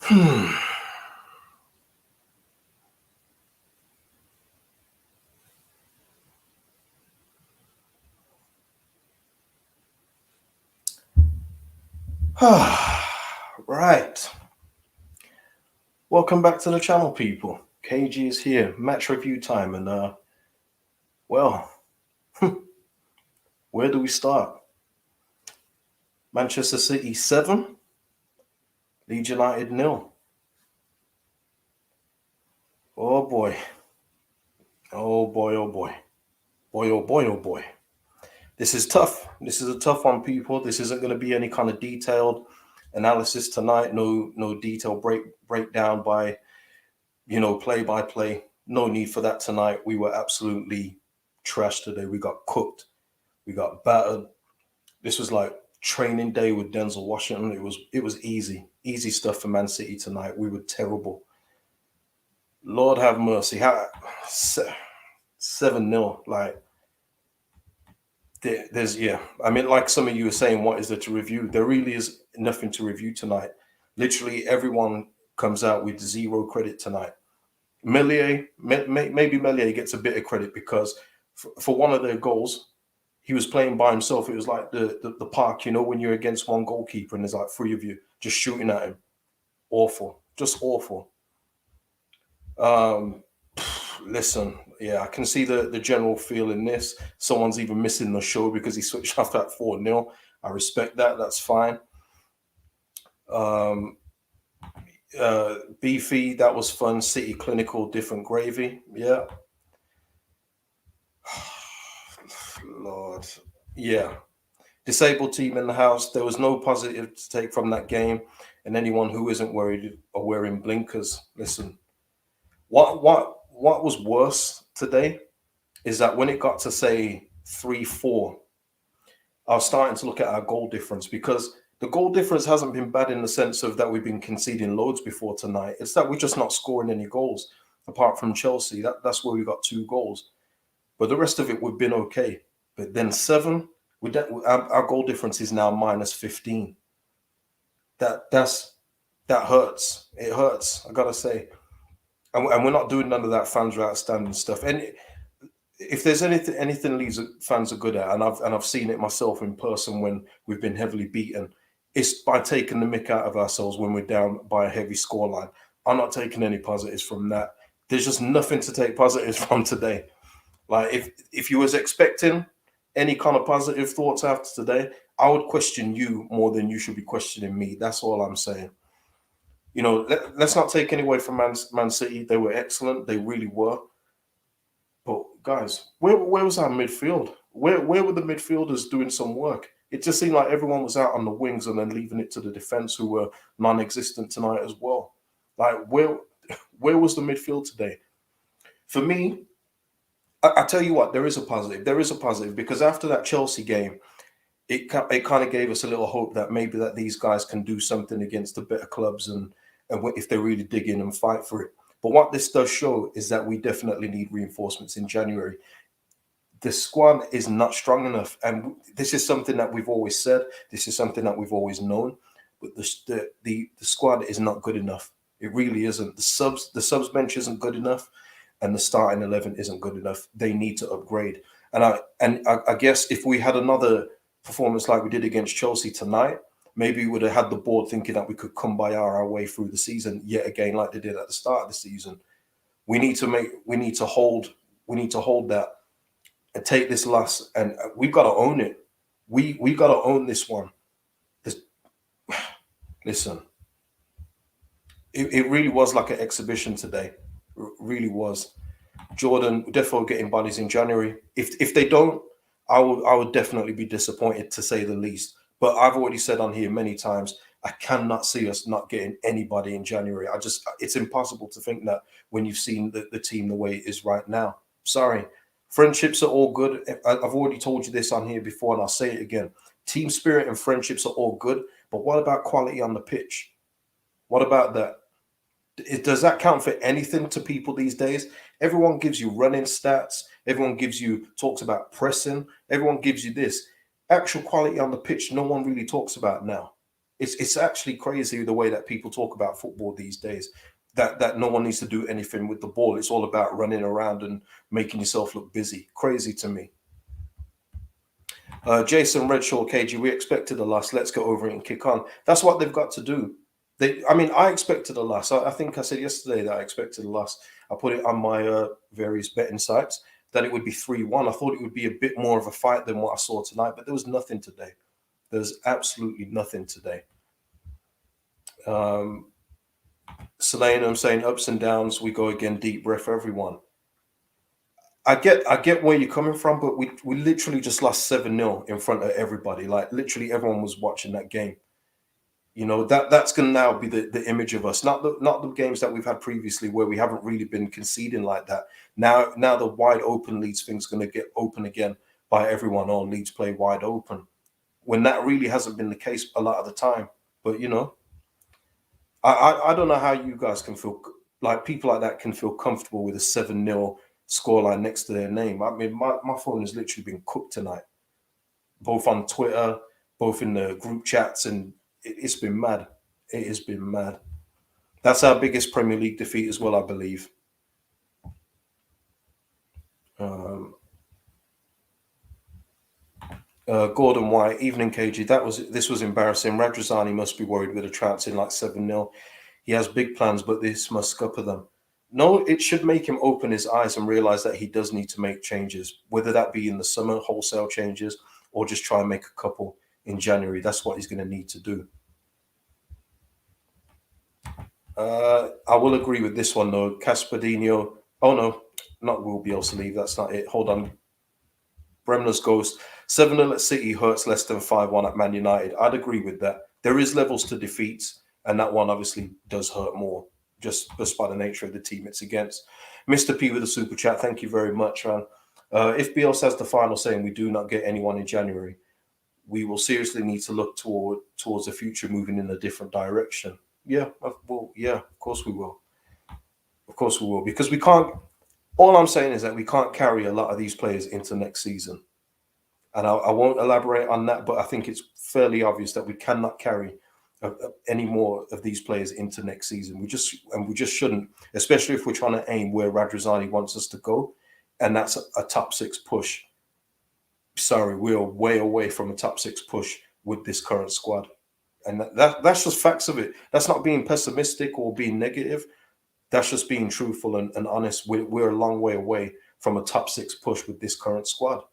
Hmm. Right. Welcome back to the channel, people. KG is here. Match review time, and well, where do we start? Manchester City 7, Leeds United 0. Oh boy. Oh boy, oh boy. Boy, oh boy, oh boy. This is tough. This is a tough one, people. This isn't going to be any kind of detailed analysis tonight. No detailed breakdown by play by play. No need for that tonight. We were absolutely trashed today. We got cooked. We got battered. This was like training day with Denzel Washington. It was easy stuff for Man City tonight. We were terrible. Lord have mercy. 7-0. Like there's yeah. I mean, like some of you were saying, what is there to review? There really is nothing to review tonight. Literally everyone comes out with zero credit tonight. Maybe Melier gets a bit of credit because for one of their goals, he was playing by himself. It was like the park, when you're against one goalkeeper and there's like three of you just shooting at him. Awful, just awful. Um, Listen, yeah, I can see the general feel in this. Someone's even missing the show because he switched off at 4-0. I respect that. That's fine. Um, Beefy, that was fun. City clinical, different gravy. Yeah. Lord. Yeah. Disabled team in the house. There was no positive to take from that game. And anyone who isn't worried or wearing blinkers, listen. What was worse today is that when it got to say 3-4, I was starting to look at our goal difference because the goal difference hasn't been bad in the sense of that we've been conceding loads before tonight. It's that we're just not scoring any goals apart from Chelsea. That's where we got 2 goals. But the rest of it, we've been okay. But then 7, our goal difference is now -15. That hurts. It hurts. I gotta say, and we're not doing none of that fans are outstanding stuff. And if there's anything Leeds fans are good at, and I've seen it myself in person when we've been heavily beaten, it's by taking the mick out of ourselves when we're down by a heavy scoreline. I'm not taking any positives from that. There's just nothing to take positives from today. Like if you was expecting any kind of positive thoughts after today, I would question you more than you should be questioning me. That's all I'm saying. Let's not take any away from Man City. They were excellent. They really were. But guys, where was our midfield? Where were the midfielders doing some work? It just seemed like everyone was out on the wings and then leaving it to the defense, who were non-existent tonight as well. Like where was the midfield today? For me, I tell you what, there is a positive. There is a positive because after that Chelsea game, it kind of gave us a little hope that maybe that these guys can do something against the better clubs and if they really dig in and fight for it. But what this does show is that we definitely need reinforcements in January. The squad is not strong enough, and this is something that we've always said. This is something that we've always known. But the squad is not good enough. It really isn't. The subs bench isn't good enough, and the starting 11 isn't good enough. They need to upgrade. And I guess if we had another performance like we did against Chelsea tonight, maybe we would have had the board thinking that we could come by our way through the season yet again, like they did at the start of the season. We need to hold that and take this loss, and we've got to own it. We got to own this one. This, listen, it really was like an exhibition today. It really was. Jordan defo getting bodies in January. If they don't, I would definitely be disappointed, to say the least. But I've already said on here many times, I cannot see us not getting anybody in January. It's impossible to think that when you've seen the team the way it is right now. Sorry. Friendships are all good. I've already told you this on here before, and I'll say it again. Team spirit and friendships are all good. But what about quality on the pitch? What about that? Does that count for anything to people these days? Everyone gives you running stats. Everyone talks about pressing. Everyone gives you this. Actual quality on the pitch, no one really talks about now. It's actually crazy the way that people talk about football these days. That no one needs to do anything with the ball. It's all about running around and making yourself look busy. Crazy to me. Jason Redshaw, KG, we expected a loss. Let's go over it and kick on. That's what they've got to do. I mean, I expected a loss. I think I said yesterday that I expected a loss. I put it on my various betting sites that it would be 3-1. I thought it would be a bit more of a fight than what I saw tonight, but there was nothing today. There's absolutely nothing today. Selene, I'm saying ups and downs. We go again. Deep breath, everyone. I get where you're coming from, but we literally just lost 7-0 in front of everybody. Like literally everyone was watching that game. You know, that's gonna now be the image of us, not the games that we've had previously where we haven't really been conceding like that. Now the wide open Leeds thing's gonna get open again by everyone. Oh, Leeds play wide open. When that really hasn't been the case a lot of the time. But you know, I don't know how you guys can feel like people like that can feel comfortable with a 7-0 scoreline next to their name. I mean, my phone has literally been cooked tonight, both on Twitter, both in the group chats, and it's been mad. It has been mad. That's our biggest Premier League defeat as well, I believe. Gordon White, evening KG. This was embarrassing. Radrazani must be worried with a trouncing like 7-0. He has big plans, but this must scupper them. No, it should make him open his eyes and realize that he does need to make changes, whether that be in the summer, wholesale changes, or just try and make a couple in January. That's what he's going to need to do. I will agree with this one, though. Caspadinho. Oh, no, not will be able to leave. That's not it. Hold on. Bremner's Ghost. 7-0 at City hurts less than 5-1 at Man United. I'd agree with that. There is levels to defeats, and that one obviously does hurt more, just by the nature of the team it's against. Mr. P with a super chat. Thank you very much, man. If Bielsa has the final say and we do not get anyone in January, we will seriously need to look towards the future moving in a different direction. Yeah, well, yeah, of course we will. Of course we will. Because we can't, all I'm saying is that we can't carry a lot of these players into next season. And I won't elaborate on that, but I think it's fairly obvious that we cannot carry any more of these players into next season. We just shouldn't, especially if we're trying to aim where Radrazani wants us to go, and that's a top 6 push. Sorry, we are way away from a top 6 push with this current squad, and that's just facts of it. That's not being pessimistic or being negative. That's just being truthful and honest. We're a long way away from a top 6 push with this current squad.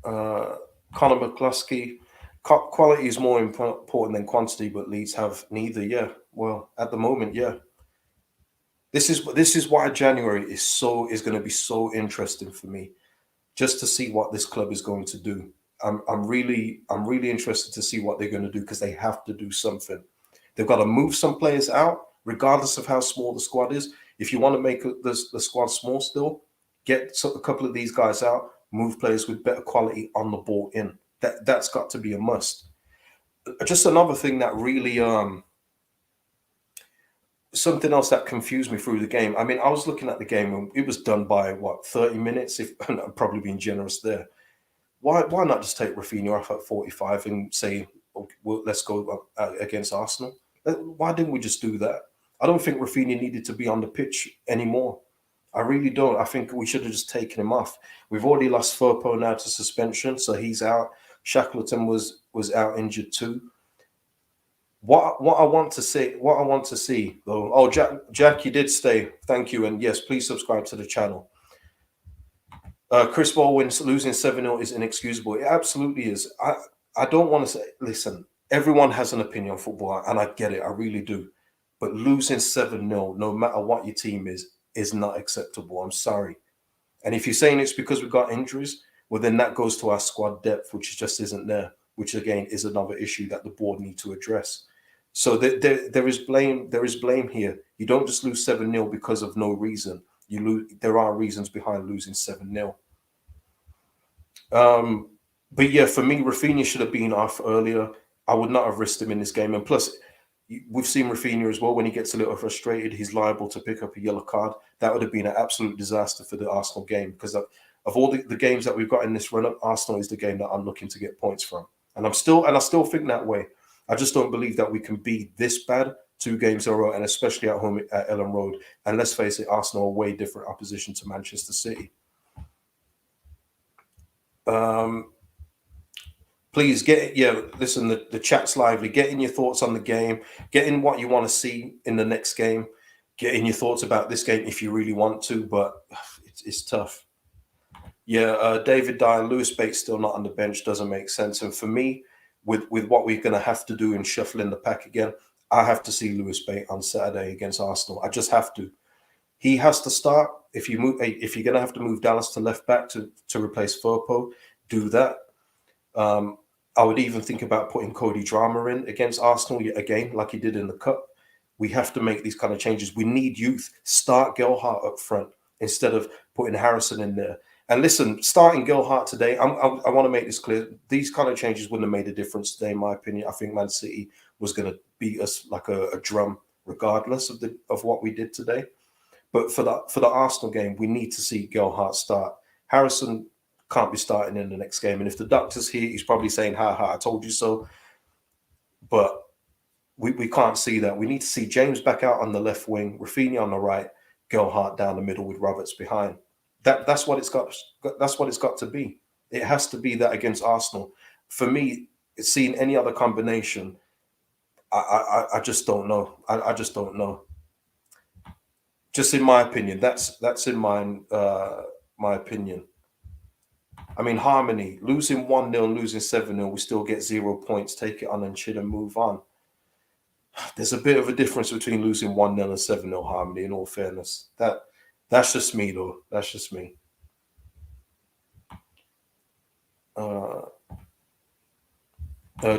Conor McCluskey. Quality is more important than quantity, but Leeds have neither. Yeah, well, at the moment, yeah. This is why January is going to be so interesting for me, just to see what this club is going to do. I'm really interested to see what they're going to do, because they have to do something. They've got to move some players out, regardless of how small the squad is. If you want to make the squad small still, get a couple of these guys out, move players with better quality on the ball in. That's got to be a must. Just another thing that really something else that confused me through the game. I mean, I was looking at the game and it was done by 30 minutes, if I'm probably being generous there. Why not just take Rafinha off at 45 and say, well, let's go against Arsenal? Why didn't we just do that? I don't think Rafinha needed to be on the pitch anymore. I really don't. I think we should have just taken him off. We've already lost Firpo now to suspension, so he's out. Shackleton was out injured too. What I want to see though. Oh, Jack, you did stay. Thank you, and yes, please subscribe to the channel. Chris Baldwin losing 7-0 is inexcusable. It absolutely is. I don't want to say. Listen, everyone has an opinion on football, and I get it. I really do. But losing 7-0, no matter what your team is not acceptable. I'm sorry. And if you're saying it's because we've got injuries, well, then that goes to our squad depth, which just isn't there, which again is another issue that the board need to address. So there is blame. There is blame here. You don't just lose 7-0 because of no reason. There are reasons behind losing 7-0. But yeah, for me, Rafinha should have been off earlier. I would not have risked him in this game. And plus, we've seen Rafinha as well. When he gets a little frustrated, he's liable to pick up a yellow card. That would have been an absolute disaster for the Arsenal game, because of all the games that we've got in this run-up, Arsenal is the game that I'm looking to get points from. And I still think that way. I just don't believe that we can be this bad 2 games in a row, and especially at home at Ellen Road. And let's face it, Arsenal are way different opposition to Manchester City. Please listen, the chat's lively. Get in your thoughts on the game. Get in what you want to see in the next game. Get in your thoughts about this game if you really want to, but it's tough. Yeah, David Dyer, Lewis Bates still not on the bench doesn't make sense. And for me, with what we're going to have to do in shuffling the pack again, I have to see Lewis Bates on Saturday against Arsenal. I just have to. He has to start. If you're going to have to move Dallas to left back to replace Firpo, do that. I would even think about putting Cody Drama in against Arsenal again, like he did in the Cup. We have to make these kind of changes. We need youth. Start Gelhardt up front instead of putting Harrison in there. And listen, starting Gelhardt today, I want to make this clear. These kind of changes wouldn't have made a difference today, in my opinion. I think Man City was going to beat us like a drum, regardless of what we did today. But for the Arsenal game, we need to see Gelhardt start. Harrison can't be starting in the next game. And if the doctor's here, he's probably saying, ha, ha, I told you so. But we can't see that. We need to see James back out on the left wing, Rafinha on the right, Gelhardt down the middle with Roberts behind. That's what it's got. That's what it's got to be. It has to be that against Arsenal. For me, seeing any other combination, I just don't know. I just don't know. Just in my opinion, that's in my opinion. I mean, harmony, losing 1-0, losing 7-0, we still get 0 points, take it on and chill and move on. There's a bit of a difference between losing 1-0 and 7-0, harmony, in all fairness. That's just me, though. That's just me.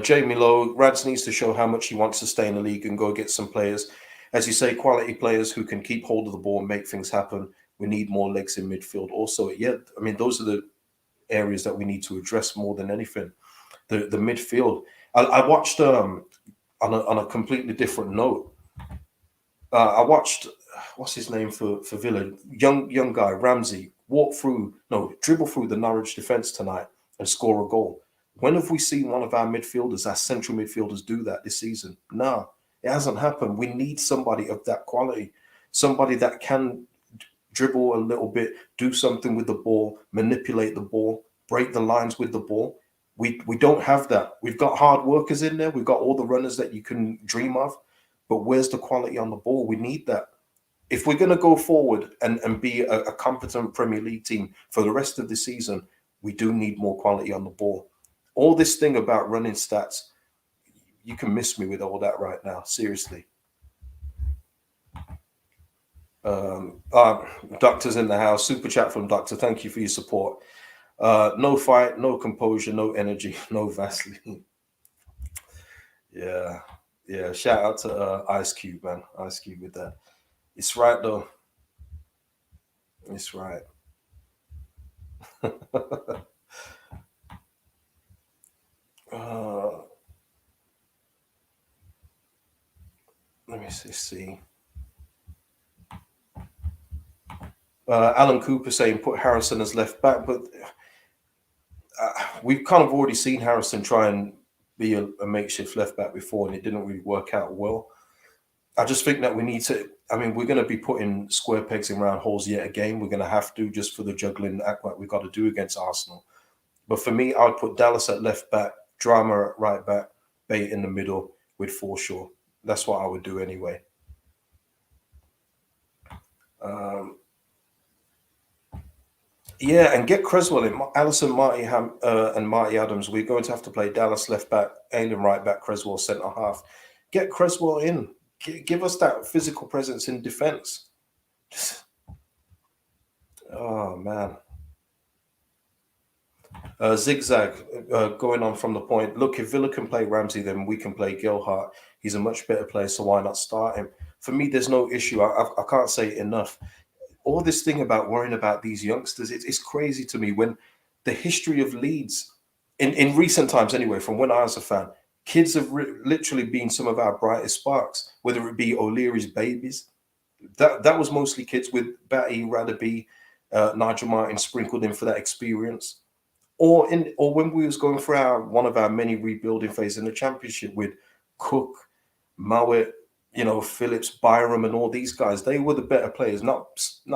Jamie Lowe, Rads needs to show how much he wants to stay in the league and go get some players. As you say, quality players who can keep hold of the ball and make things happen. We need more legs in midfield. Also, yeah, I mean, those are the areas that we need to address more than anything. The midfield. I watched on a completely different note. I watched what's his name for Villa, young guy Ramsey dribble through the Norwich defense tonight and score a goal. When have we seen one of our midfielders, our central midfielders, do that this season? No, it hasn't happened. We need somebody of that quality, somebody that can dribble a little bit, do something with the ball, manipulate the ball, break the lines with the ball. We don't have that. We've got hard workers in there. We've got all the runners that you can dream of. But where's the quality on the ball? We need that. If we're going to go forward and be a competent Premier League team for the rest of the season, we do need more quality on the ball. All this thing about running stats, you can miss me with all that right now. Seriously. Doctor's in the house. Super chat from Doctor. Thank you for your support. No fight, no composure, no energy, no Vaseline. Yeah. Shout out to Ice Cube, man. Ice Cube with that. It's right though. It's right. Let me see. Alan Cooper saying put Harrison as left back, but we've kind of already seen Harrison try and be a makeshift left back before, and it didn't really work out well. I just think that we need to. I mean, we're going to be putting square pegs in round holes yet again. We're going to have to, just for the juggling act like we've got to do against Arsenal. But for me, I would put Dallas at left back, Drama at right back, Bate in the middle with Forshaw. That's what I would do anyway. Yeah, and get Creswell in. Allison, Marty and Marty Adams. We're going to have to play Dallas left back, Aylan right back, Creswell centre half. Get Creswell in. Give us that physical presence in defence. Oh, man. Zigzag, going on from the point. Look, if Villa can play Ramsey, then we can play Gelhardt. He's a much better player, so why not start him? For me, there's no issue. I can't say it enough. All this thing about worrying about these youngsters, it's crazy to me when the history of Leeds, in recent times anyway, from when I was a fan, kids have literally been some of our brightest sparks, whether it be O'Leary's babies. That was mostly kids with Batty, Radaby, Nigel Martin sprinkled in for that experience. or when we was going through one of our many rebuilding phases in the championship with Cook, Mowat, Phillips, Byram, and all these guys. They were the better players, not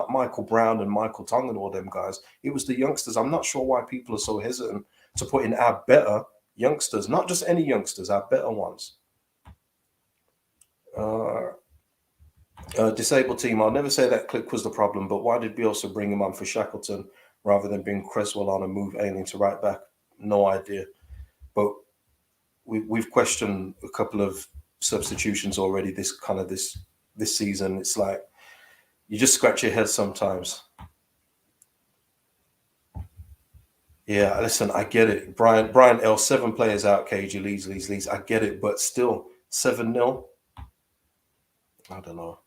Michael Brown and Michael Tongue and all them guys. It was the youngsters. I'm not sure why people are so hesitant to put in our better youngsters, not just any youngsters, our better ones. Disabled team. I'll never say that Click was the problem, but why did Bielsa bring him on for Shackleton rather than bring Cresswell on and move Ailing to right back? No idea. But we've questioned a couple of substitutions already this season. It's like you just scratch your head sometimes. Yeah, listen, I get it. Brian L, 7 players out, KG, Leeds. I get it, but still 7-0. I don't know.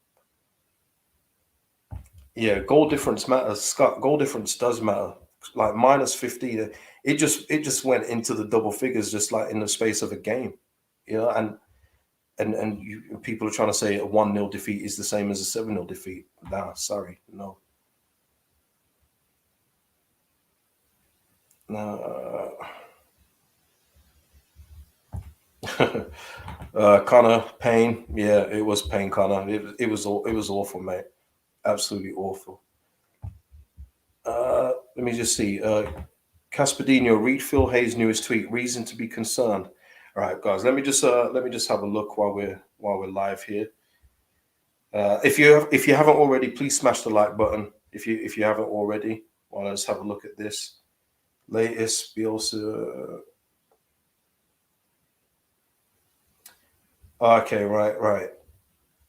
Yeah, goal difference matters. Scott, goal difference does matter. Like -50, it just went into the double figures just like in the space of a game. And people are trying to say a 1-0 defeat is the same as a 7-0 defeat. Nah, sorry, no. Connor, pain. Yeah, it was pain, Connor. It was awful, mate. Absolutely awful. Let me just see. Caspadino, read Phil Hayes' newest tweet. Reason to be concerned. All right, guys. Let me just have a look while we're live here. If you haven't already, please smash the like button. If you haven't already, well, let's have a look at this latest Bielsa. Okay, right.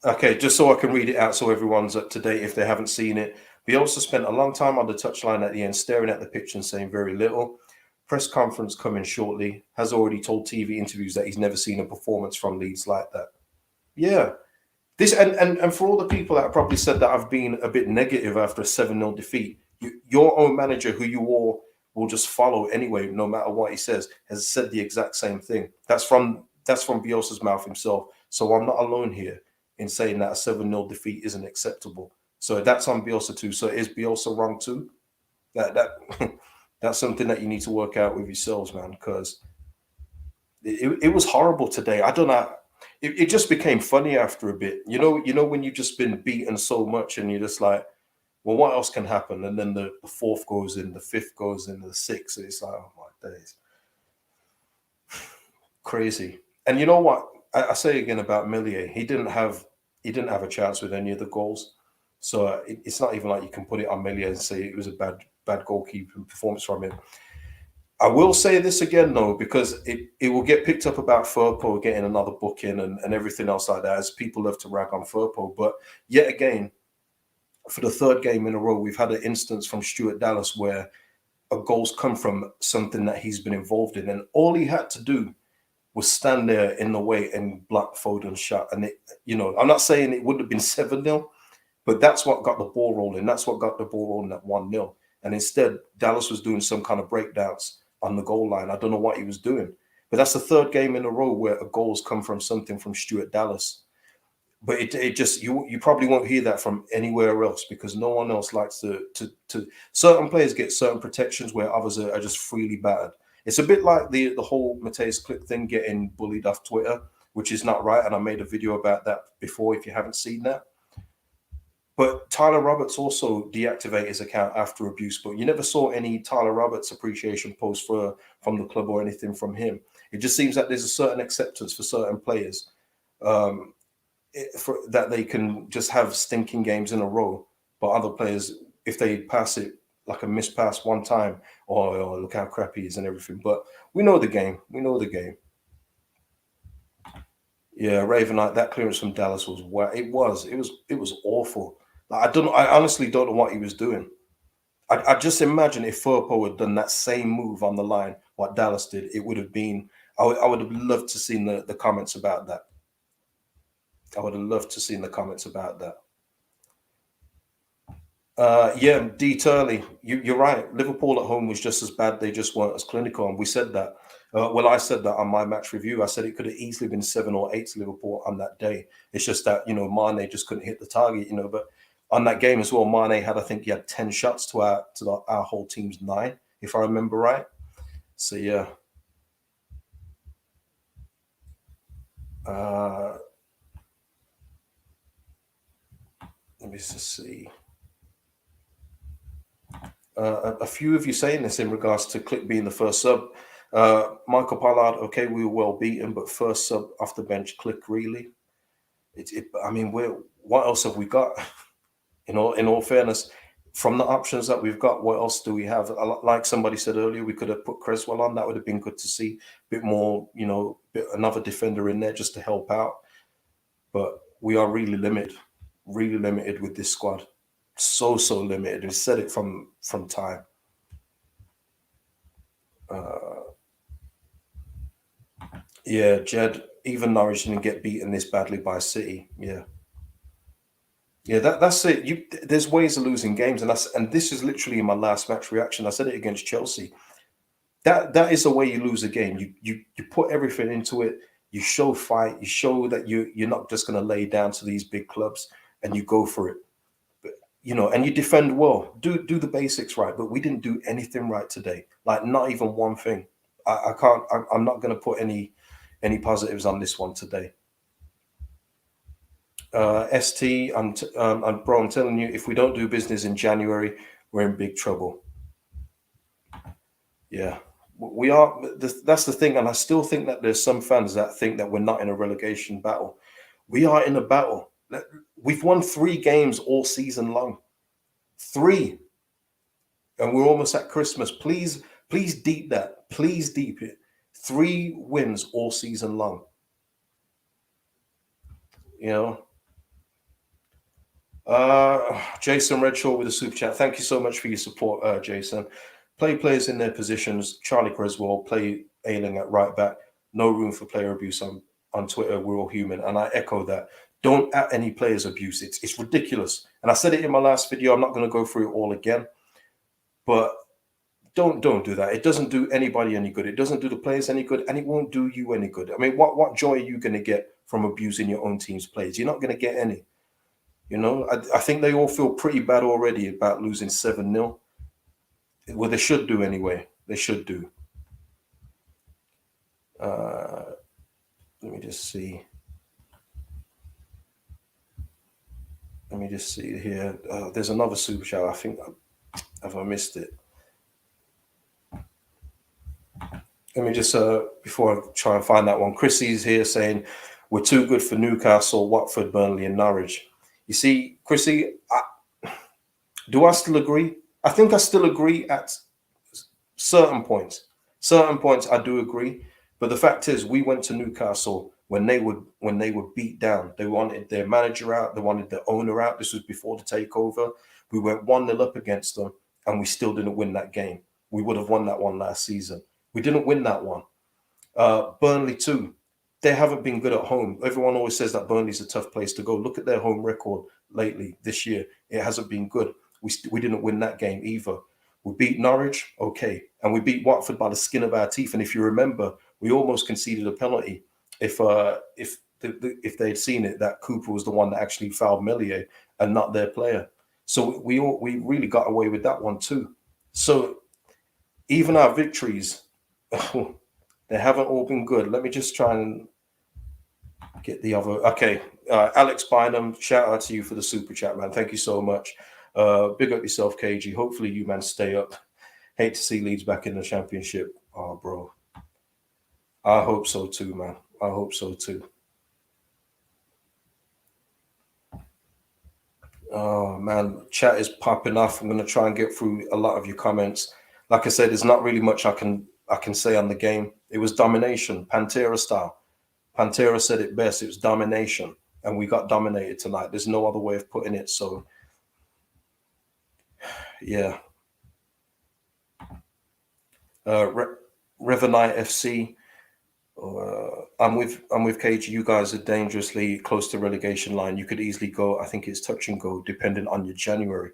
Okay, just so I can read it out so everyone's up to date if they haven't seen it. Bielsa spent a long time on the touchline at the end, staring at the pitch and saying very little. Press conference coming shortly. Has already told TV interviews that he's never seen a performance from Leeds like that. Yeah. This and for all the people that probably said that I've been a bit negative after a 7-0 defeat, your own manager, who you all will just follow anyway, no matter what he says, has said the exact same thing. That's from Bielsa's mouth himself. So I'm not alone here in saying that a 7-0 defeat isn't acceptable. So that's on Bielsa too. So is Bielsa wrong too? That that's something that you need to work out with yourselves, man, because it was horrible today. I don't know. It just became funny after a bit. You know when you've just been beaten so much and you're just like, well, what else can happen? And then the fourth goes in, the fifth goes in, the sixth. And it's like, oh my days. Crazy. And you know what? I say again about Millier, he didn't have a chance with any of the goals. So it's not even like you can put it on Millier and say it was a bad goalkeeping performance from him. I will say this again, though, because it will get picked up about Firpo getting another booking and everything else like that, as people love to rag on Firpo. But yet again, for the third game in a row, we've had an instance from Stuart Dallas where a goal's come from something that he's been involved in. And all he had to do was stand there in the way and block Foden's shot. And, I'm not saying it would have been 7-0, but that's what got the ball rolling. That's what got the ball rolling at 1-0. And instead, Dallas was doing some kind of breakdowns on the goal line. I don't know what he was doing. But that's the third game in a row where a goal's come from something from Stuart Dallas. But it just, you probably won't hear that from anywhere else because no one else likes to certain players get certain protections where others are just freely battered. It's a bit like the whole Mateus Click thing getting bullied off Twitter, which is not right. And I made a video about that before if you haven't seen that. But Tyler Roberts also deactivated his account after abuse, but you never saw any Tyler Roberts appreciation post from the club or anything from him. It just seems that there's a certain acceptance for certain players that they can just have stinking games in a row, but other players, if they pass it like a missed pass one time, or look how crappy he is and everything. But we know the game. Yeah, Ravenite, that clearance from Dallas was it was awful. Like, I honestly don't know what he was doing. I just imagine if Firpo had done that same move on the line, what Dallas did, it would have been. I would have loved to seen the comments about that. I would have loved to seen the comments about that. Yeah, D. Turley, you're right. Liverpool at home was just as bad. They just weren't as clinical, and we said that. Well, I said that on my match review. I said it could have easily been 7 or 8 to Liverpool on that day. It's just that Mane just couldn't hit the target. But on that game as well, Mane had, I think he had 10 shots to our whole team's 9, if I remember right. So yeah, uh, let me just see. A few of you saying this in regards to Click being the first sub. Michael Pollard, okay, we were well beaten, but first sub off the bench, Click really. I mean, what else have we got? In all fairness, from the options that we've got, what else do we have? Like somebody said earlier, we could have put Creswell on. That would have been good to see. A bit more, another defender in there just to help out. But we are really limited with this squad. So limited. We said it from time. Yeah, Jed. Even Norwich didn't get beaten this badly by City. Yeah. Yeah, that's it. There's ways of losing games, and this is literally my last match reaction. I said it against Chelsea. That is the way you lose a game. You put everything into it. You show fight. You show that you're not just going to lay down to these big clubs, and you go for it. But, and you defend well. Do the basics right. But we didn't do anything right today. Like not even one thing. I can't. I'm not going to put any positives on this one today. ST, bro, I'm telling you, if we don't do business in January, we're in big trouble. Yeah, we are. That's the thing, and I still think that there's some fans that think that we're not in a relegation battle. We are in a battle. We've won 3 games all season long, 3, and we're almost at Christmas. Please deep that. Please deep it. 3 wins all season long. You know. Jason Redshaw with a super chat. Thank you so much for your support, Jason. Play players in their positions. Charlie Creswell, play Ailing at right back. No room for player abuse on Twitter. We're all human. And I echo that. Don't at any players abuse. It's ridiculous. And I said it in my last video. I'm not going to go through it all again. But don't do that. It doesn't do anybody any good. It doesn't do the players any good, and it won't do you any good. I mean, what joy are you going to get from abusing your own team's players? You're not going to get any. I think they all feel pretty bad already about losing 7-0. Well, they should do anyway. They should do. Let me just see. Let me just see here. There's another super chat. I think have I missed it? Let me just before I try and find that one. Chrissy's here saying we're too good for Newcastle, Watford, Burnley, and Norwich. You see, Chrissy, do I still agree? I think I still agree at certain points. Certain points I do agree, but the fact is, we went to Newcastle when they were beat down. They wanted their manager out. They wanted their owner out. This was before the takeover. We went 1-0 up against them, and we still didn't win that game. We would have won that one last season. We didn't win that one. Burnley too. They haven't been good at home. Everyone always says that Burnley's a tough place to go. Look at their home record lately this year. It hasn't been good. We didn't win that game either. We beat Norwich, okay, and we beat Watford by the skin of our teeth. And if you remember, we almost conceded a penalty. If they had seen it, that Cooper was the one that actually fouled Melier and not their player. So we really got away with that one too. So even our victories, they haven't all been good. Let me just try and get the other. Okay, Alex Bynum, shout out to you for the super chat, man. Thank you so much. Big up yourself, KG. Hopefully you man stay up. Hate to see Leeds back in the championship. Oh, bro. I hope so too, man. I hope so too. Oh man, chat is popping off. I'm gonna try and get through a lot of your comments. Like I said, there's not really much I can say on the game. It was domination, Pantera style. Pantera said it best. It was domination, and we got dominated tonight. There's no other way of putting it. So, yeah. Revenite FC. I'm with KG. You guys are dangerously close to relegation line. You could easily go. I think it's touch and go, depending on your January.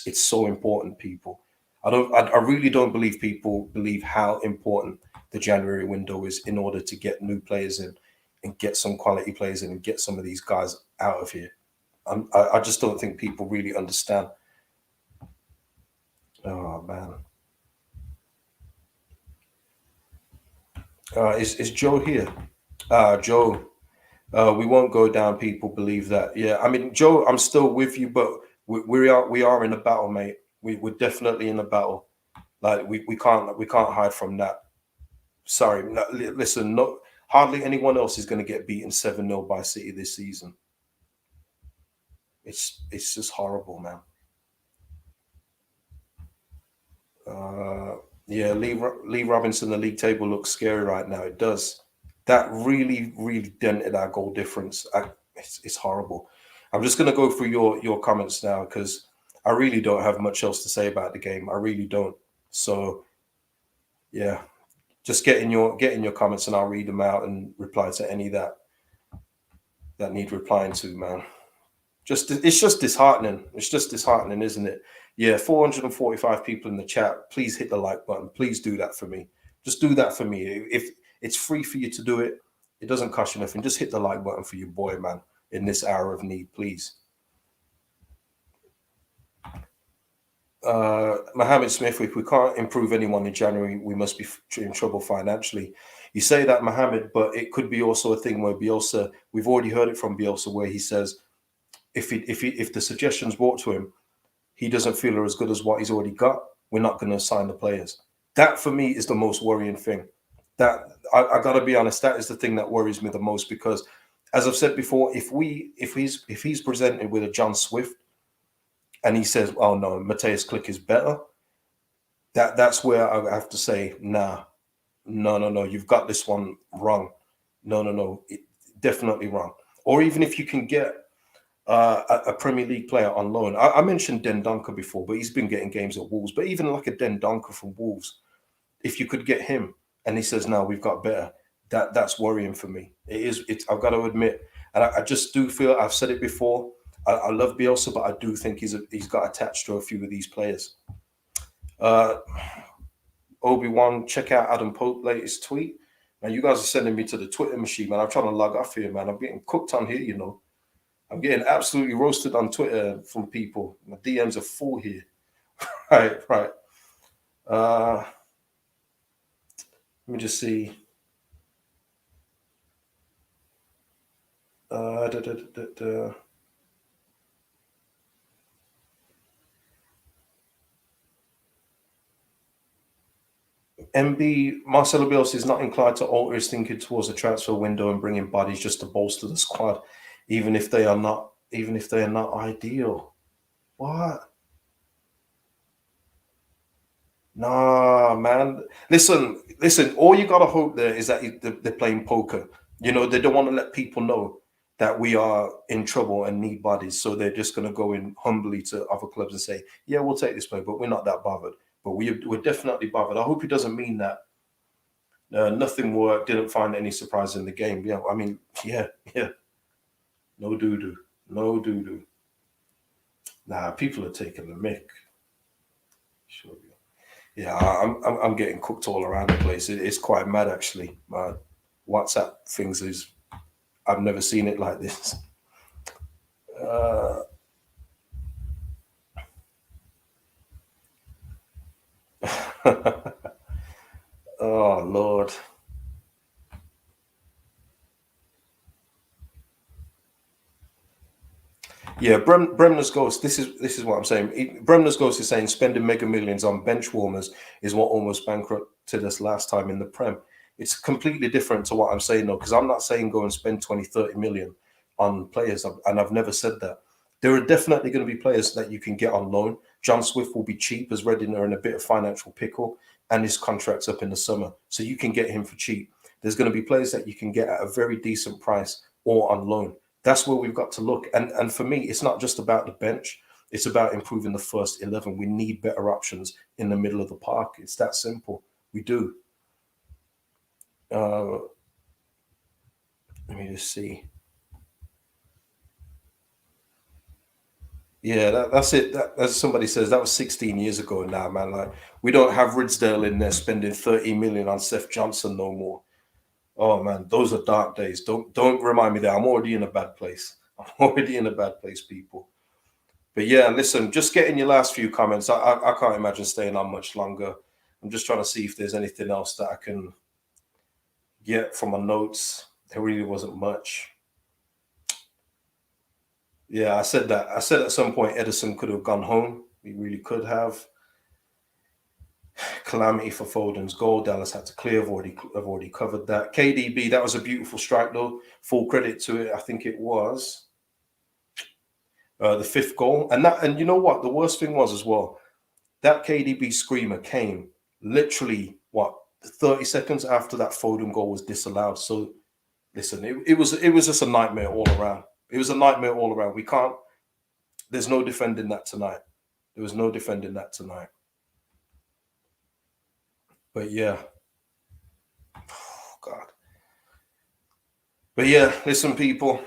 It's so important, people. I really don't believe people believe how important the January window is in order to get new players in and get some quality players in and get some of these guys out of here. I just don't think people really understand. Oh man. Is Joe here? Joe, we won't go down. People believe that. Yeah, I mean, Joe, I'm still with you, but we are in a battle, mate. We're definitely in a battle. Like we can't hide from that. Sorry, no, listen, no, hardly anyone else is going to get beaten 7-0 by City this season. It's just horrible, man. Uh, yeah, Lee Robinson, the league table looks scary right now. It does. That really dented our goal difference. It's horrible. I'm just gonna go through your comments now because I really don't have much else to say about the game. I really don't. So yeah, just get in your comments and I'll read them out and reply to any that need replying to, man. It's just disheartening. It's just disheartening, isn't it? Yeah, 445 people in the chat. Please hit the like button. Please do that for me. Just do that for me. If it's free for you to do it, it doesn't cost you nothing. Just hit the like button for your boy, man, in this hour of need, please. Mohammed Smith, if we can't improve anyone in January, we must be in trouble financially. You say that, Mohammed, but it could be also a thing where Bielsa, we've already heard it from Bielsa, where he says if the suggestions brought to him he doesn't feel are as good as what he's already got, we're not going to sign the players. That for me is the most worrying thing. That I got to be honest, that is the thing that worries me the most because, as I've said before, if he's presented with a John Swift and he says, "Oh no, Mateus Click is better," that's where I have to say, "Nah, no, you've got this one wrong. No, definitely wrong." Or even if you can get a Premier League player on loan. I mentioned Den Donker before, but he's been getting games at Wolves. But even like a Den Donker from Wolves, if you could get him, and he says, "No, we've got better," that's worrying for me. It is. It's. I've got to admit, and I just do feel. I've said it before. I love Bielsa, but I do think he's got attached to a few of these players. Uh, Obi-Wan, check out Adam Pope's latest tweet. Now you guys are sending me to the Twitter machine, man. I'm trying to log off here, man. I'm getting cooked on here, you know. I'm getting absolutely roasted on Twitter from people. My DMs are full here. Right. Uh, let me just see. Uh, da, da, da, da. MB Marcelo Bielsa is not inclined to alter his thinking towards the transfer window and bring in bodies just to bolster the squad, even if they are not ideal. What? Nah, man. Listen. All you gotta hope there is that they're playing poker. You know, they don't want to let people know that we are in trouble and need bodies, so they're just gonna go in humbly to other clubs and say, "Yeah, we'll take this player, but we're not that bothered." But we're definitely bothered. I hope he doesn't mean that. Nothing worked. Didn't find any surprise in the game. Yeah, I mean, yeah. No doo doo. No doo doo. Nah, people are taking the mick. Sure. Yeah, I'm getting cooked all around the place. It's quite mad actually. My WhatsApp things is I've never seen it like this. Uh, oh Lord. Yeah, Bremner's Ghost. This is what I'm saying. Bremner's Ghost is saying spending mega millions on bench warmers is what almost bankrupted us last time in the Prem. It's completely different to what I'm saying though, because I'm not saying go and spend 20, 30 million on players, and I've never said that. There are definitely going to be players that you can get on loan. John Swift will be cheap as Reading are in a bit of financial pickle, and his contract's up in the summer, so you can get him for cheap. There's going to be players that you can get at a very decent price or on loan. That's where we've got to look. And for me, it's not just about the bench. It's about improving the first 11. We need better options in the middle of the park. It's that simple. We do. Uh, let me just see. Yeah, that's it. As somebody says, that was 16 years ago now, man. Like we don't have Ridsdale in there spending 30 million on Seth Johnson no more. Oh man, those are dark days. Don't remind me that. I'm already in a bad place. I'm already in a bad place, people. But yeah, listen, just getting your last few comments. I can't imagine staying on much longer. I'm just trying to see if there's anything else that I can get from my notes, there really wasn't much. Yeah, I said that. I said at some point Edison could have gone home. He really could have. Calamity for Foden's goal. Dallas had to clear. I've already covered that. KDB, that was a beautiful strike though. Full credit to it. I think it was the fifth goal. And you know what? The worst thing was as well. That KDB screamer came literally 30 seconds after that Foden goal was disallowed. So listen, it was just a nightmare all around. It was a nightmare all around. We can't. There's no defending that tonight. There was no defending that tonight. But yeah, oh God. But yeah, listen, people.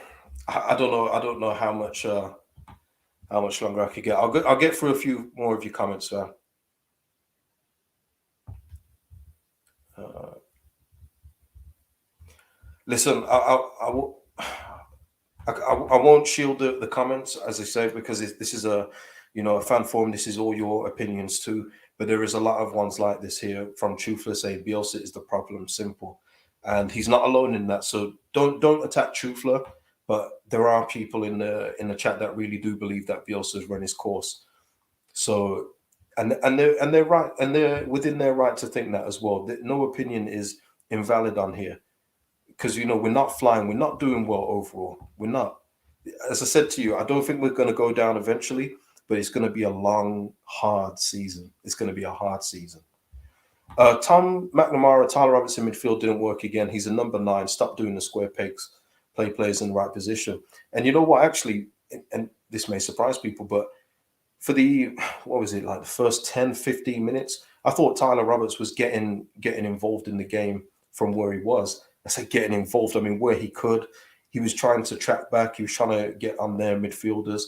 I don't know. I don't know how much longer I could get. I'll get through a few more of your comments. Listen, I won't shield the comments, as I say, because this is a fan forum. This is all your opinions too. But there is a lot of ones like this here from Truthler saying Bielsa is the problem. Simple, and he's not alone in that. So don't attack Truthler. But there are people in the chat that really do believe that Bielsa's run his course. So they're right, and they're within their right to think that as well. No opinion is invalid on here, because we're not flying, we're not doing well overall. We're not. As I said to you, I don't think we're going to go down eventually, but it's going to be a long, hard season. It's going to be a hard season. Tom McNamara, Tyler Robertson midfield didn't work again. He's a number 9. Stop doing the square pegs. Play players in the right position. And you know what? Actually, and this may surprise people, but for what was it, like the first 10, 15 minutes, I thought Tyler Roberts was getting involved in the game from where he was. I say getting involved, I mean where he could. He was trying to track back. He was trying to get on their midfielders.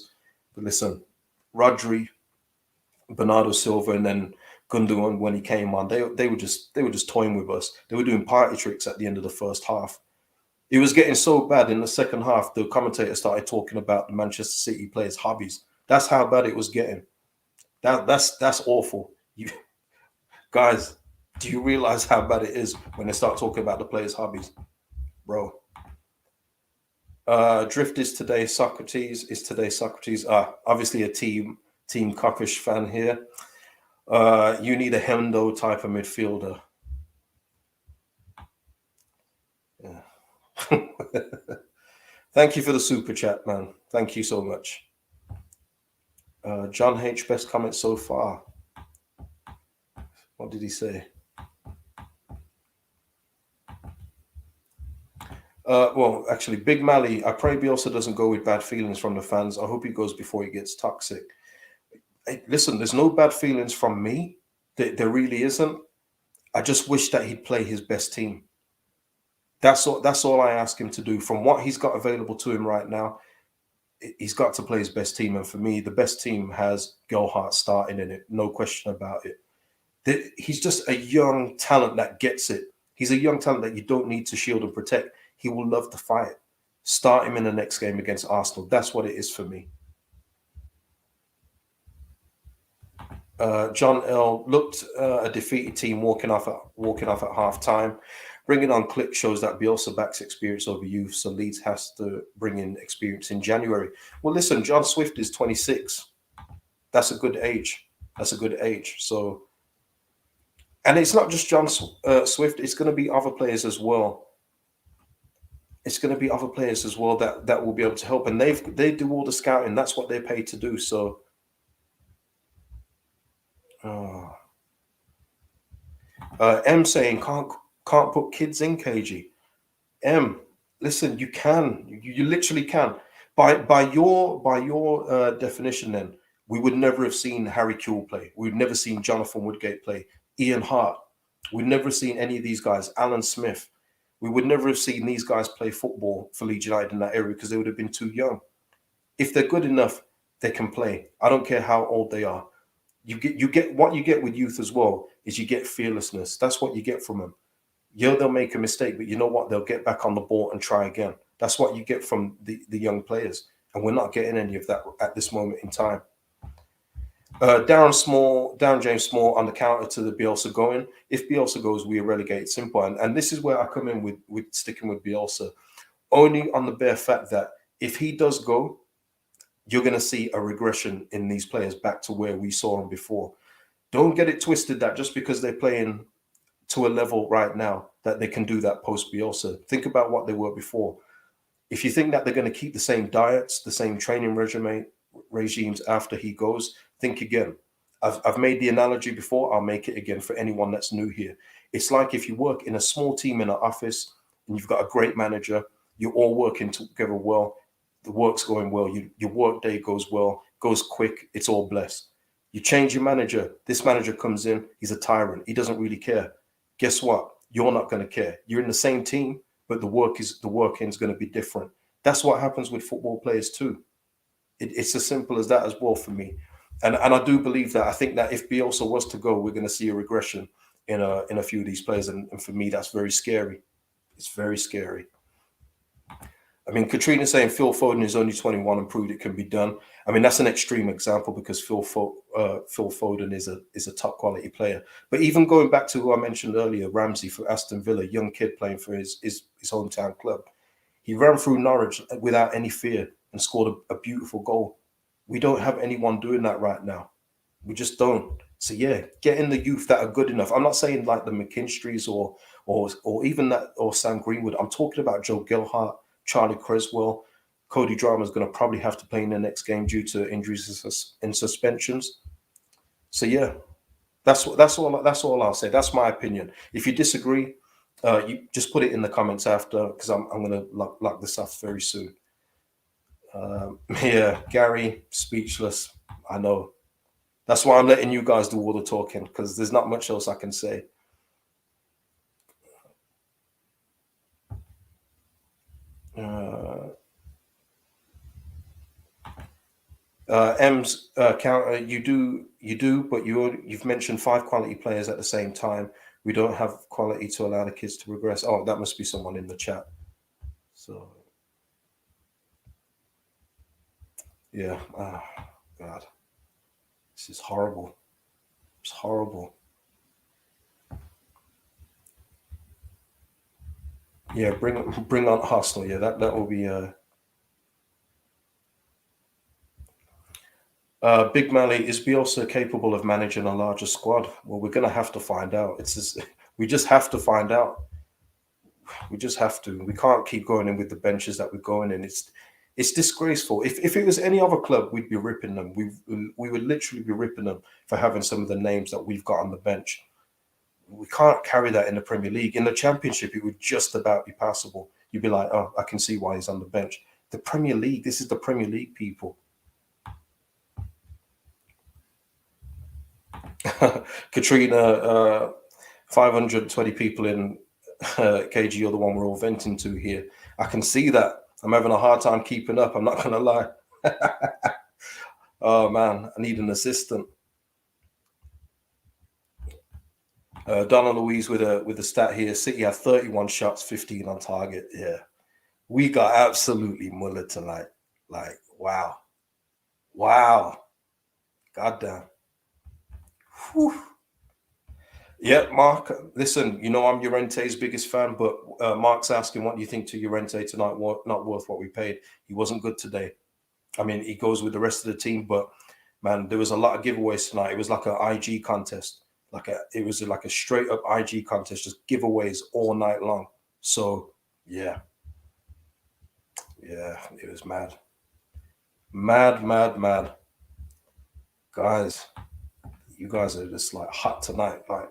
But listen, Rodri, Bernardo Silva, and then Gundogan, when he came on, they were just toying with us. They were doing party tricks at the end of the first half. It was getting so bad in the second half. The commentator started talking about the Manchester City players' hobbies. That's how bad it was getting. That's awful. You guys, do you realize how bad it is when they start talking about the players' hobbies, bro? Drift is today. Socrates is today. Socrates. Obviously a team Cockish fan here. You need a Hendo type of midfielder. Yeah. Thank you for the super chat, man. Thank you so much. John H. Best comment so far. What did he say? Well, actually, Big Mally, I pray Bielsa doesn't go with bad feelings from the fans. I hope he goes before he gets toxic. Hey, listen, there's no bad feelings from me. There really isn't. I just wish that he'd play his best team. That's all I ask him to do. From what he's got available to him right now, he's got to play his best team. And for me, the best team has Gelhardt starting in it. No question about it. He's just a young talent that gets it. He's a young talent that you don't need to shield and protect. He will love to fight. Start him in the next game against Arsenal. That's what it is for me. John L. looked a defeated team walking off at half time. Bringing on Click shows that Bielsa backs experience over youth, so Leeds has to bring in experience in January. Well, listen, John Swift is 26. That's a good age. So, and it's not just John Swift. It's going to be other players as well. That will be able to help, and they do all the scouting. That's what they're paid to do. So, M saying can't put kids in KG. M, listen, you can. You literally can. By your definition, then we would never have seen Harry Kewell play. We've never seen Jonathan Woodgate play. Ian Hart. We've never seen any of these guys. Alan Smith. We would never have seen these guys play football for Leeds United in that area because they would have been too young. If they're good enough, they can play. I don't care how old they are. You get what you get with youth as well is you get fearlessness. That's what you get from them. Yeah, they'll make a mistake, but you know what? They'll get back on the ball and try again. That's what you get from the young players. And we're not getting any of that at this moment in time. Darren James Small on the counter to the Bielsa going. If Bielsa goes, we are relegated. Simple. And this is where I come in with sticking with Bielsa, only on the bare fact that if he does go, you're going to see a regression in these players back to where we saw them before. Don't get it twisted that just because they're playing to a level right now that they can do that post Bielsa. Think about what they were before. If you think that they're going to keep the same diets, the same training regimes after he goes, think again. I've made the analogy before. I'll make it again for anyone that's new here. It's like if you work in a small team in an office and you've got a great manager, you're all working together well. The work's going well. Your work day goes well, goes quick. It's all blessed. You change your manager. This manager comes in. He's a tyrant. He doesn't really care. Guess what? You're not going to care. You're in the same team, but the working is going to be different. That's what happens with football players too. It's as simple as that as well for me. And I do believe that. I think that if Bielsa was to go, we're going to see a regression in a few of these players, and for me, that's very scary. It's very scary. I mean, Katrina saying Phil Foden is only 21 and proved it can be done. I mean, that's an extreme example because Phil Foden is a top quality player. But even going back to who I mentioned earlier, Ramsey for Aston Villa, young kid playing for his hometown club, he ran through Norwich without any fear and scored a beautiful goal. We don't have anyone doing that right now. We just don't. So yeah, get in the youth that are good enough. I'm not saying like the McKinstries or even that or Sam Greenwood. I'm talking about Joe Gilhart, Charlie Creswell. Cody Drama is going to probably have to play in the next game due to injuries and suspensions. So yeah, that's all I'll say. That's my opinion. If you disagree, you just put it in the comments after because I'm going to lock this off very soon. Yeah, Gary, speechless. I know. That's why I'm letting you guys do all the talking because there's not much else I can say. M's counter. You do, but you've mentioned 5 quality players at the same time. We don't have quality to allow the kids to regress. Oh, that must be someone in the chat. So yeah, oh, God, this is horrible. It's horrible. Yeah, bring on Arsenal. Yeah, that will be Big Mally, is Bielsa capable of managing a larger squad? Well, we're going to have to find out. We just have to find out. We just have to. We can't keep going in with the benches that we're going in. It's disgraceful. If it was any other club, we'd be ripping them. We would literally be ripping them for having some of the names that we've got on the bench. We can't carry that in the Premier League. In the Championship, it would just about be passable. You'd be like, oh, I can see why he's on the bench. The Premier League, this is the Premier League, people. Katrina, 520 people in KG, you're the one we're all venting to here. I can see that. I'm having a hard time keeping up. I'm not going to lie. Oh, man, I need an assistant. Donna Louise with a stat here. City had 31 shots, 15 on target. Yeah. We got absolutely mullered tonight. Like, wow. Wow. Goddamn. Whew. Yeah, Mark, listen, you know I'm Llorente's biggest fan, but Mark's asking what do you think to Llorente tonight, not worth what we paid. He wasn't good today. I mean, he goes with the rest of the team, but man, there was a lot of giveaways tonight. It was like an IG contest. It was like a straight up IG contest, just giveaways all night long. So yeah. Yeah, it was mad. Mad, mad, mad. Guys, you guys are just like hot tonight. Like,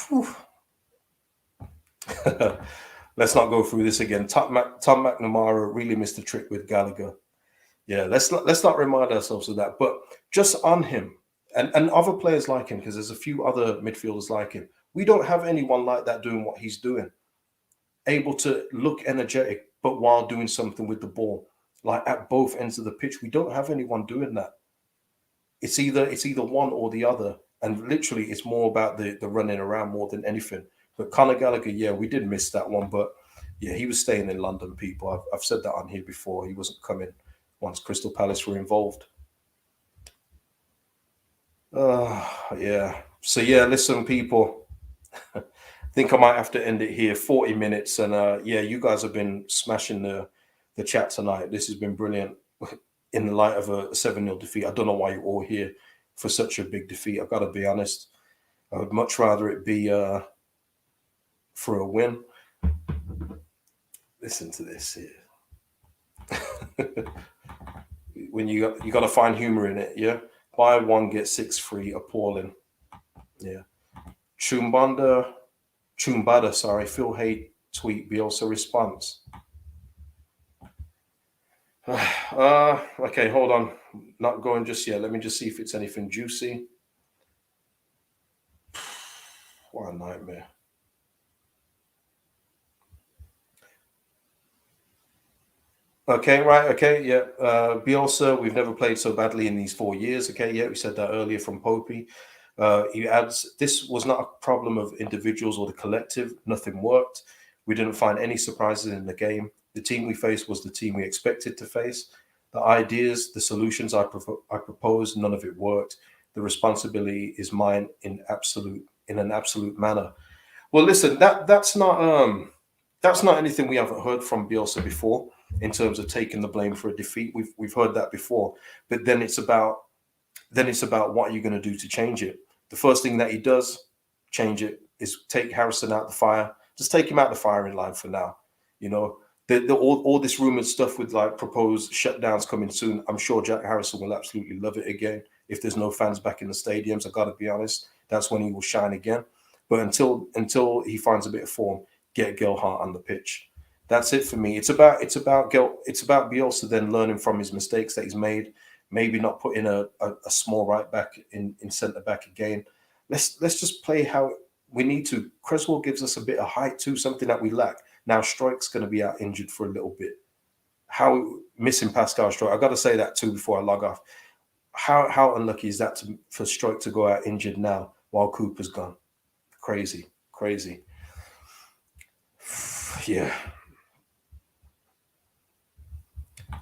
whew. Let's not go through this again. Tom McNamara really missed the trick with Gallagher. Yeah, let's not remind ourselves of that. But just on him and other players like him, because there's a few other midfielders like him. We don't have anyone like that doing what he's doing, able to look energetic, but while doing something with the ball, like at both ends of the pitch. We don't have anyone doing that. It's either one or the other, and literally, it's more about the running around more than anything. But Conor Gallagher, yeah, we did miss that one, but yeah, he was staying in London. People, I've said that on here before. He wasn't coming once Crystal Palace were involved. Yeah. So yeah, listen, people. I think I might have to end it here. 40 minutes, and yeah, you guys have been smashing the chat tonight. This has been brilliant. In the light of a 7-0 defeat, I don't know why you're all here for such a big defeat. I've got to be honest. I would much rather it be for a win. Listen to this here. When you got to find humor in it, yeah. Buy one get six free. Appalling, yeah. Chumbada, sorry. Phil Hay tweet. Bielsa response. Okay, hold on. Not going just yet. Let me just see if it's anything juicy. What a nightmare. Okay, right. Okay, yeah. Bielsa, we've never played so badly in these 4 years. Okay, yeah, we said that earlier from Popey. He adds, this was not a problem of individuals or the collective. Nothing worked. We didn't find any surprises in the game. The team we faced was the team we expected to face. The ideas, the solutions I proposed, none of it worked. The responsibility is mine in an absolute manner. Well, listen, that's not anything we haven't heard from Bielsa before in terms of taking the blame for a defeat. We've heard that before, but then it's about what are you going to do to change it. The first thing that he does change it is take Harrison out the fire. Just take him out the firing line for now. You know, all this rumored stuff with like proposed shutdowns coming soon. I'm sure Jack Harrison will absolutely love it again. If there's no fans back in the stadiums, I got to be honest, that's when he will shine again. But until he finds a bit of form, get Gelhardt on the pitch. That's it for me. It's about Bielsa then learning from his mistakes that he's made. Maybe not putting a small right back in centre back again. Let's just play how we need to. Creswell gives us a bit of height too, something that we lack. Now Strike's going to be out injured for a little bit. How missing Pascal Strike? I got to say that too before I log off. How unlucky is that for Strike to go out injured now while Cooper's gone? Crazy. Yeah.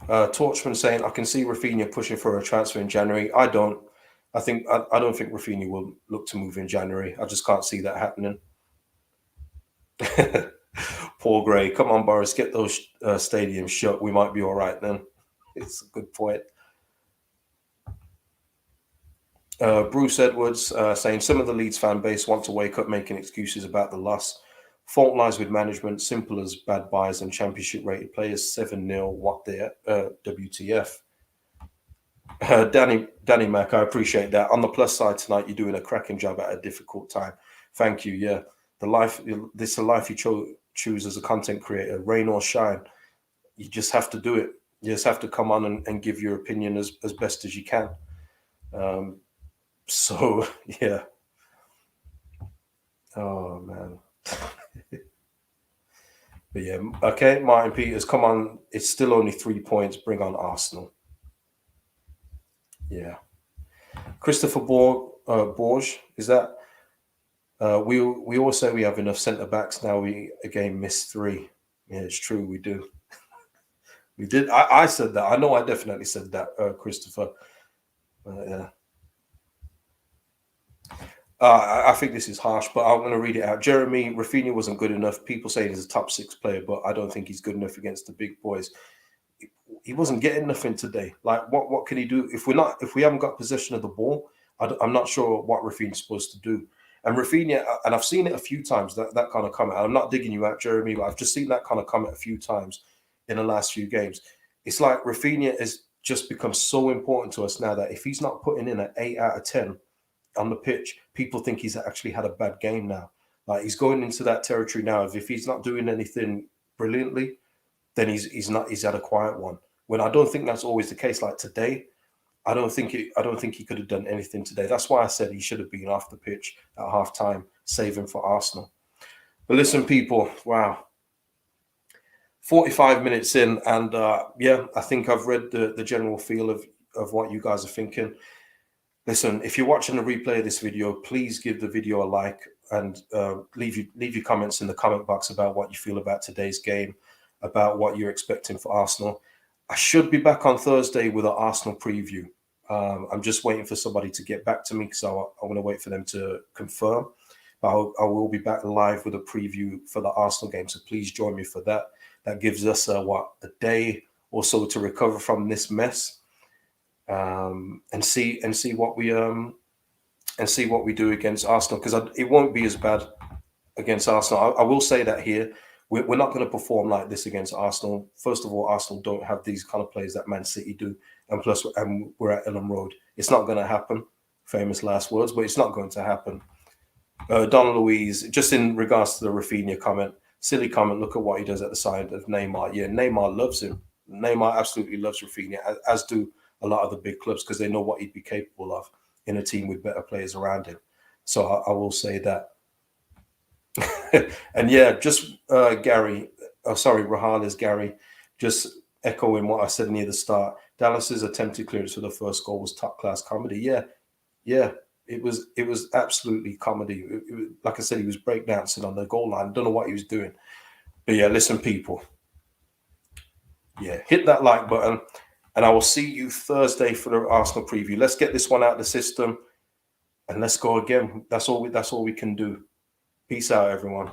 Torchman saying, I can see Rafinha pushing for a transfer in January. I don't. I don't think Rafinha will look to move in January. I just can't see that happening. Paul Gray, come on, Boris, get those stadiums shut. We might be all right then. It's a good point. Bruce Edwards saying some of the Leeds fan base want to wake up making excuses about the loss. Fault lies with management, simple as bad buys and championship rated players. 7-0, what the WTF. Danny Mack, I appreciate that. On the plus side tonight, you're doing a cracking job at a difficult time. Thank you. Yeah, this is a life you choose as a content creator, rain or shine. You just have to do it. You just have to come on and give your opinion as best as you can. So yeah. Oh man. But yeah, okay, Martin Peters, come on. It's still only 3 points. Bring on Arsenal. Yeah. Christopher Borge, is that we all say we have enough centre backs now. We again missed 3. Yeah, it's true, we do. We did. I said that. I know I definitely said that, Christopher. Yeah. I think this is harsh, but I'm going to read it out. Jeremy, Rafinha wasn't good enough. People say he's a top 6 player, but I don't think he's good enough against the big boys. He wasn't getting nothing today. Like, what can he do if we haven't got possession of the ball? I'm not sure what Rafinha's supposed to do. And Rafinha, and I've seen it a few times, that kind of comment. I'm not digging you out, Jeremy, but I've just seen that kind of comment a few times in the last few games. It's like Rafinha has just become so important to us now that if he's not putting in an 8 out of 10 on the pitch, people think he's actually had a bad game now. Like, he's going into that territory now of if he's not doing anything brilliantly, then he's had a quiet one. When I don't think that's always the case. Like today, I don't think he could have done anything today. That's why I said he should have been off the pitch at half time, saving for Arsenal. But listen, people, wow. 45 minutes in, and yeah, I think I've read the general feel of what you guys are thinking. Listen, if you're watching the replay of this video, please give the video a like and leave your comments in the comment box about what you feel about today's game, about what you're expecting for Arsenal. I should be back on Thursday with an Arsenal preview. I'm just waiting for somebody to get back to me because I want to wait for them to confirm. But I will be back live with a preview for the Arsenal game. So please join me for that. That gives us a day or so to recover from this mess, and see what we do against Arsenal, because it won't be as bad against Arsenal. I will say that here. We're not going to perform like this against Arsenal. First of all, Arsenal don't have these kind of players that Man City do. And plus, we're at Ellen Road. It's not going to happen. Famous last words, but it's not going to happen. Don Luis, just in regards to the Rafinha comment, silly comment, look at what he does at the side of Neymar. Yeah, Neymar loves him. Neymar absolutely loves Rafinha, as do a lot of the big clubs, because they know what he'd be capable of in a team with better players around him. So I will say that. And yeah, just Gary, Rahal is Gary, just echoing what I said near the start. Dallas's attempted clearance for the first goal was top class comedy. Yeah, it was absolutely comedy. Like I said, he was breakdancing on the goal line. Don't know what he was doing, but yeah, listen, people. Yeah, hit that like button, and I will see you Thursday for the Arsenal preview. Let's get this one out of the system, and let's go again. That's all we can do. Peace out, everyone.